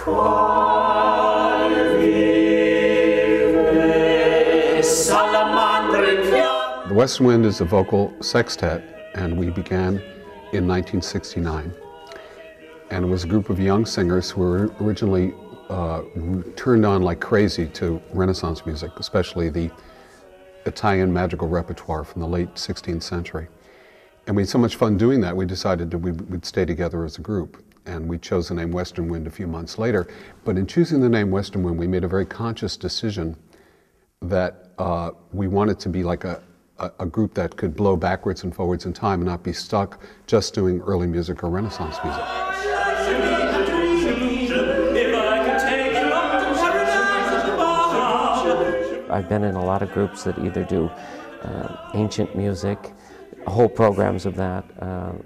The Western Wind is a vocal sextet, and we began in 1969. And it was a group of young singers who were originally turned on like crazy to Renaissance music, especially the Italian madrigal repertoire from the late 16th century. And we had so much fun doing that, we decided that we'd stay together as a group. And we chose the name Western Wind a few months later. But in choosing the name Western Wind, we made a very conscious decision that we wanted to be like a group that could blow backwards and forwards in time and not be stuck just doing early music or Renaissance music. I've been in a lot of groups that either do ancient music, whole programs of that,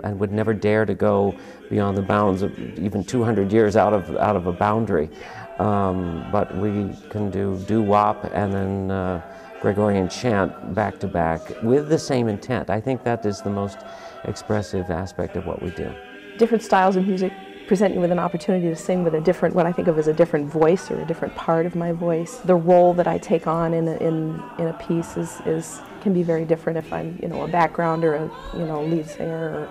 and would never dare to go beyond the bounds of even 200 years out of a boundary. But we can do doo-wop and then Gregorian chant back to back with the same intent. I think that is the most expressive aspect of what we do. Different styles of music present you with an opportunity to sing with a different, what I think of as a different voice or a different part of my voice. The role that I take on in a piece can be very different if I'm, a background or a, lead singer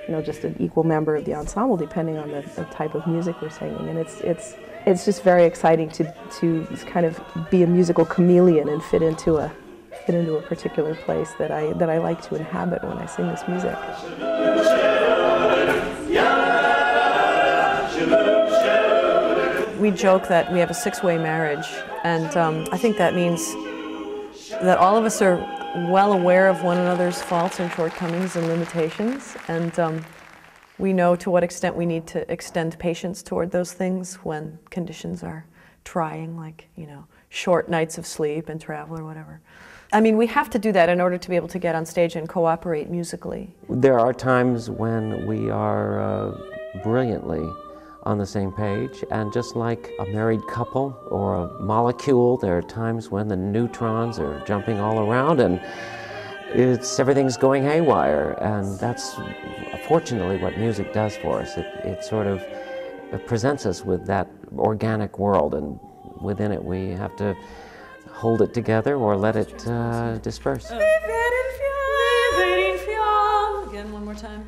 or, just an equal member of the ensemble, depending on the type of music we're singing. And it's just very exciting to kind of be a musical chameleon and fit into a particular place that I like to inhabit when I sing this music. We joke that we have a six-way marriage, and I think that means that all of us are well aware of one another's faults and shortcomings and limitations, and we know to what extent we need to extend patience toward those things when conditions are trying, like, short nights of sleep and travel or whatever. I mean, we have to do that in order to be able to get on stage and cooperate musically. There are times when we are brilliantly on the same page, and just like a married couple or a molecule, there are times when the neutrons are jumping all around and everything's going haywire, and that's fortunately what music does for us. It sort of presents us with that organic world, and within it we have to hold it together or let it disperse. Again, one more time.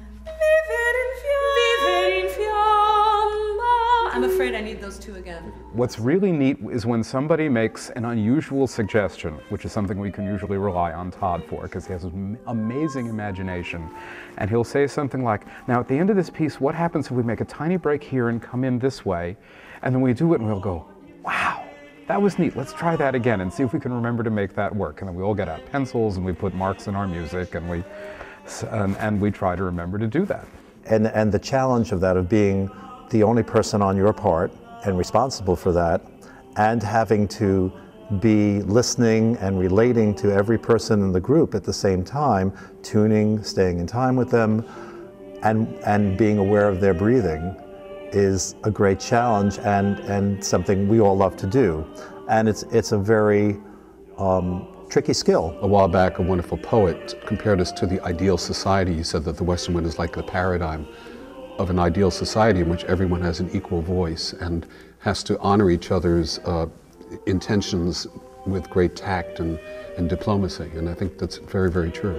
I'm afraid I need those two again. What's really neat is when somebody makes an unusual suggestion, which is something we can usually rely on Todd for, because he has an amazing imagination. And he'll say something like, now at the end of this piece, what happens if we make a tiny break here and come in this way? And then we do it and we'll go, wow, that was neat. Let's try that again and see if we can remember to make that work. And then we all get out pencils and we put marks in our music and we try to remember to do that. And the challenge of that, of being the only person on your part and responsible for that, and having to be listening and relating to every person in the group at the same time, tuning, staying in time with them, and being aware of their breathing is a great challenge and something we all love to do. And it's a very tricky skill. A while back, a wonderful poet compared us to the ideal society. He said that the Western Wind is like the paradigm of an ideal society in which everyone has an equal voice and has to honor each other's intentions with great tact and diplomacy. And I think that's very, very true.